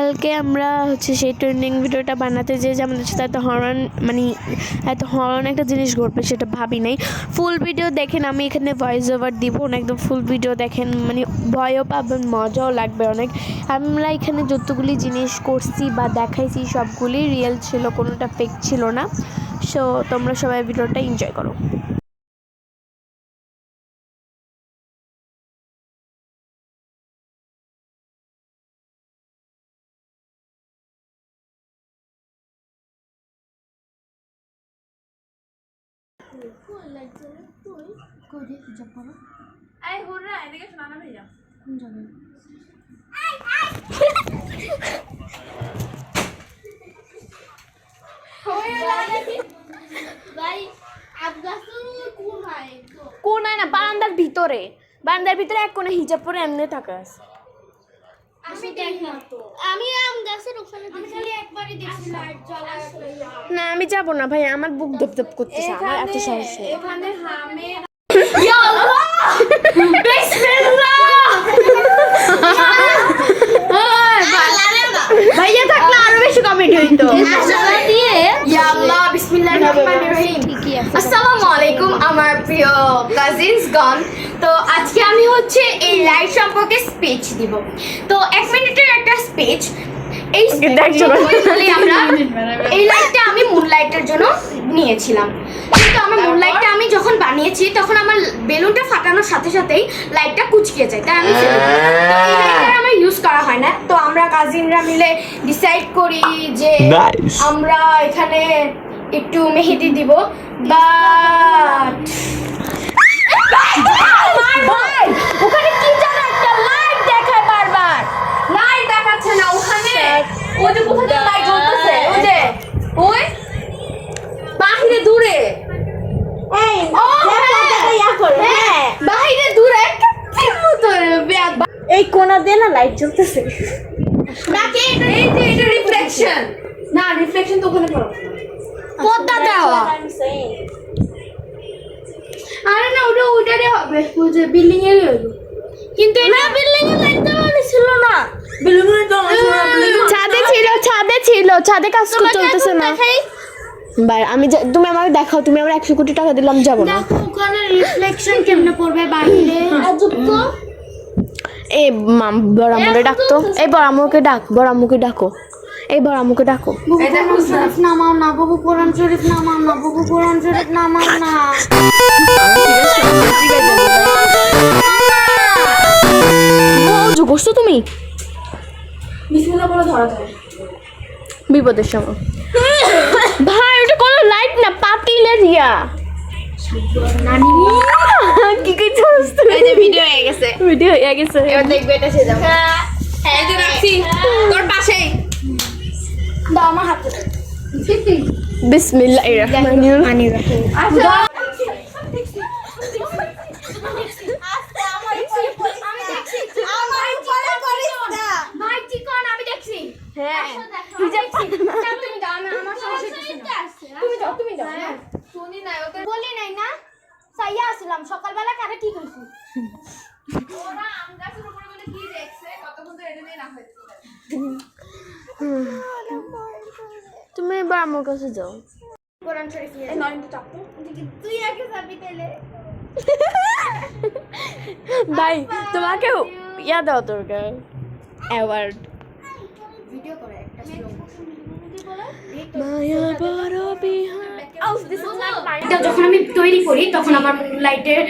কালকে আমরা হচ্ছে সেই ট্রেন্ডিং ভিডিওটা বানাতে যেয়ে আমাদের সাথে এত হরণ একটা জিনিস ঘটবে সেটা ভাবি নাই। ফুল ভিডিও দেখেন, আমি এখানে ভয়েস ওভার দিব না, একদম ফুল ভিডিও দেখেন, ভয়ও পাবেন, মজাও লাগবে অনেক। আমরা এখানে যতগুলি জিনিস করছি বা দেখাইছি সবগুলি রিয়েল ছিল, কোনোটা ফেক ছিল না। সো তোমরা সবাই ভিডিওটা এনজয় করো। কোনায় না, বারান্দার ভিতরে এক কোণে হিজাব পরে এমনি থাকা আছে। না আমি যাবো না ভাই, আমার বুক ধপ করতেছে, আমার এত সাহস নেই। ভাইয়া থাকলে আরো বেশি কমেডি হইতো। আসসালামু আলাইকুম আমার প্রিয় কাজিনসগণ। তো আজকে আমি হচ্ছে এই লাইট সম্পর্কে স্পিচ দিব। তো 1 মিনিটের একটা স্পিচ। এই লাইটটা আমি মুন লাইটের জন্য নিয়েছিলাম, কিন্তু আমার মুন লাইটটা আমি যখন বানিয়েছি তখন আমার বেলুনটা ফাটানোর সাথে সাথেই লাইটটা কুচকে যায়, তাই আমি আমার ইউজ করা হয় না। তো আমরা কাজিনরা মিলে ডিসাইড করি যে আমরা এখানে একটু মেহেদি দিব, বাট ওখানে কি জানো একটা লাইট দেখায়, বারবার লাইট দেখাচ্ছে না। ওখানে ওই যে কোথায় লাইট জ্বলতেছে, ওই বাহিরে দূরে, বাহিরে দূরে এই কোণা দিয়ে না লাইট জ্বলতেছে নাকি? এটা রিফ্লেকশন না, রিফ্লেকশন তো ওখানে পড়ো, পর্দা দেওয়া। আরে না, ওটারে হবে, ওই যে বিল্ডিং এর হইলো, কিন্তু এটা বিল্ডিং এর লাইট দেওয়া ছিল না। বিল্ডিং এর তো ছাদে ছিল, ছাদে কাজ চলতেছে না ভাই। তুমি আমাকে দেখাও, তুমি আমার 100 কোটি টাকা দিলাম, যাবো না। ওখানে রিফ্লেকশন কেমনে পড়বে বাইরে? এই বড় আম্মুকে ডাকতো, এই বড় আম্মুকে ডাকো, এই বড় আম্মুকে ডাকো। শরীফ নামাও না বাবু, কোরআন শরীফ নামাও না বাবু, কোরআন শরীফ নামাও না। করছো তুমি বিসমিল্লাহ বলে ধরা যায় বিপদের সময়। ভাই ওটা কোনো লাইট না, পাতিলের ইয়া। কি কইছস তুই? এই যে ভিডিও হয়ে গেছে, এবার দেখবে এটা সে যাবে। হ্যাঁ এই যে রাখছি তোর পাশেই, দাও আমার হাতে। বিসমিল্লাহির রহমানির রহিম। সকালবেলা কারে কি কইছি? তুমি এবার আমার কাছে যাও। কোরআন শরীফ নিয়ে এই নয়ন তো চাপো, তুই আগে যাবি তাইলে। ভাই তোমাকে ইয়া দাও দরকার, অ্যাওয়ার্ড। ভিডিও করে একটা স্লো মোশন মায়া বড় বিহার। যখন আমি তৈরি করি তখন আমার মুন লাইটের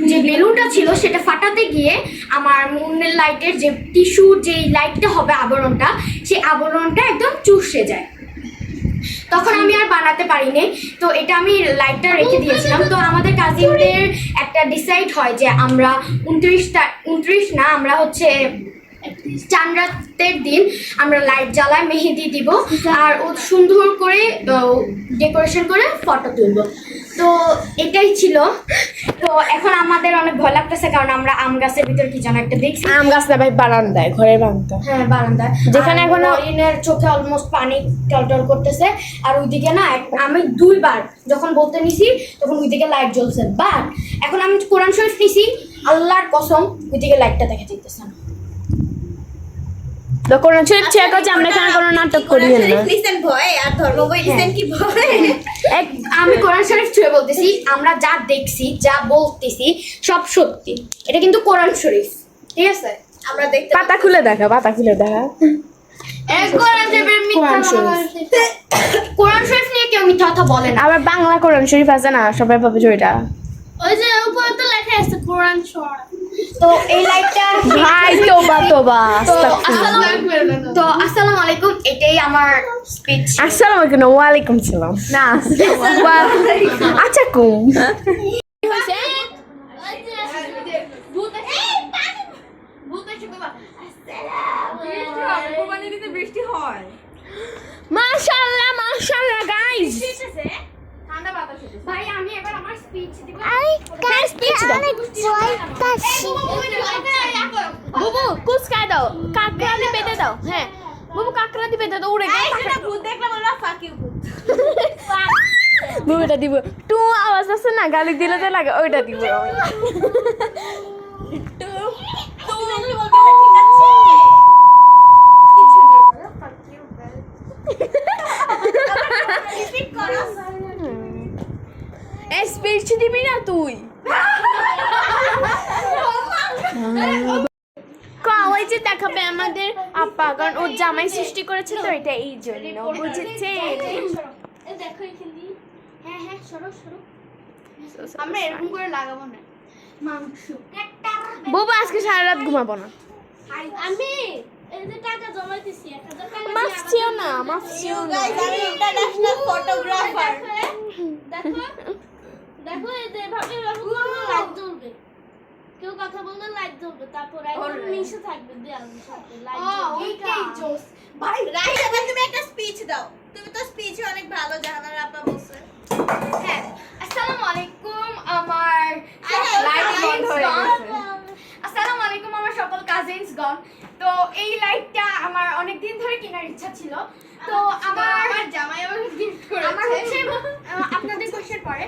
যে বেলুনটা ছিল সেটা ফাটাতে গিয়ে আমার মুনের লাইটের যে টিস্যুর যে লাইটটা হবে আবরণটা, সেই আবরণটা একদম চুষে যায়। তখন আমি আর বানাতে পারিনি, তো এটা আমি লাইটটা রেখে দিয়েছিলাম। তো আমাদের কাজিনদের একটা ডিসাইড হয় যে আমরা 29 না, আমরা হচ্ছে চাঁদ রাতের দিন আমরা লাইট জ্বালায় মেহেদি দিব আর ও সুন্দর করে ডেকোরেশন করে ফটো তুলব। তো এটাই ছিল। তো এখন আমাদের অনেক ভয় লাগতেছে, কারণ আমরা আম গাছের ভিতর কি যেন একটা দেখছি। আম গাছ না ভাই, বারান্দায়, ঘরের বারান্দা। হ্যাঁ বারান্দায়, যেখানে এখন ইনের চোখে অলমোস্ট পানি টলটল করতেছে। আর ওইদিকে না আমি 2 বার যখন বলতে নিছি তখন ওইদিকে লাইট জ্বলছে, বাট এখন আমি কোরআন শরীফ নিছি, আল্লাহর কসম ওইদিকে লাইটটা দেখা যাইতেছে না। তো কোরআন শরীফ চেক আছে আমরা এখানে কোনো নাটক করি না লিসেন ভয় আর ধর্ম বই লিসেন কি ভয় আমি কোরআন শরীফ ছুঁয়ে বলতেছি আমরা যা দেখছি যা বলতেছি সব সত্যি এটা কিন্তু কোরআন শরীফ ঠিক আছে আমরা দেখতে পাতা খুলে দেখা কোরআন শরীফ নিয়ে কেউ মিথ্যা কথা বলে না আবার বাংলা কোরআন শরীফ আছে না সবাই ভাবে যে ওইটা ওই যে উপরে তো লেখা আছে কোরআন শরীফ তো এই লাইটটা ভাই তোবা তো আসসালামু আলাইকুম এটাই আমার স্পিচ আসসালামু আলাইকুম ওয়ালাইকুম সালাম না আচ্ছা কুম বৃষ্টি হয় মাশাআল্লাহ গাইস ভাই আমি এবার আমার স্পিচ দিব বুবু কুচকা দাও কাকড়া দিয়ে বেঁধে দাও হ্যাঁ বুবু কাকড়া দিয়ে বেঁধে দাও উড়ে গেল ভূত দেখলাম বলবা ফাক ইউ ভূত বুবুটা দিব টু আওয়াজ আছে না গালি দিলে তো লাগে ওইটা দিব স্পিচ দিবি না তুই ওই যে দেখাবে আমাদের আপা কারণ ওর জামাই সৃষ্টি করেছে তো এটা এই জন্য বুঝেছে দেখো এখানে হ্যাঁ সরো আমরা এরকম করে লাগাবো না মাংস বুবু আজকে সারা রাত ঘুমাবো না আমি এই যে টাকা জমাইতেছি 1000 টাকা মাফ চিও না গাইস আমি ইন্টারন্যাশনাল ফটোগ্রাফার দেখো এই যে ভাবে লাইট জ্বলবে কেউ কথা বললে লাইট জ্বলবে তারপর একদম নিচে থাকবে দেয়ালের সাথে লাইট জ্বলবে এইটাই জোস ভাই রাইট এবার তুমি একটা স্পিচ দাও তুমি তো স্পিচে অনেক ভালো জানার আপা বলছো হ্যাঁ আসসালামু আলাইকুম আমার আসসালামু আলাইকুম আমার সকল কাজিনস গণ তো এই লাইটটা আমার অনেক দিন ধরে কেনার ইচ্ছা ছিল তো আমার জামাই আবার গিফট করেছে আমার হচ্ছে আপনাদের কোশ্চেন পরে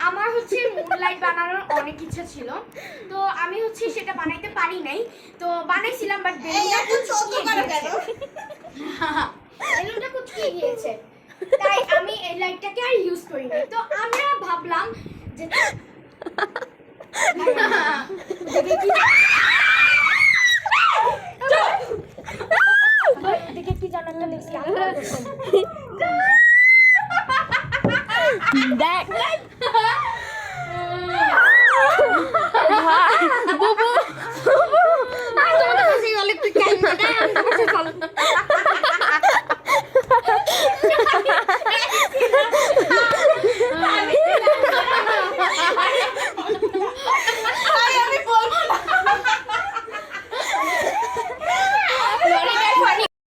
আমার হচ্ছে লাইট বানানোর অনেক ইচ্ছা ছিল তো আমি হচ্ছে সেটা বানাইতে পারি নাই তো বানাইছিলাম বাট এত ছোট করো কেন বেলুনটা কুচকে গিয়েছে তাই আমি এই লাইটটাকে আর ইউজ করি না তো আমরা ভাবলাম যে দেখে কি জানাটা দেখছি দেখ বুবু তোমাদের কাছে গেলে তুই কেন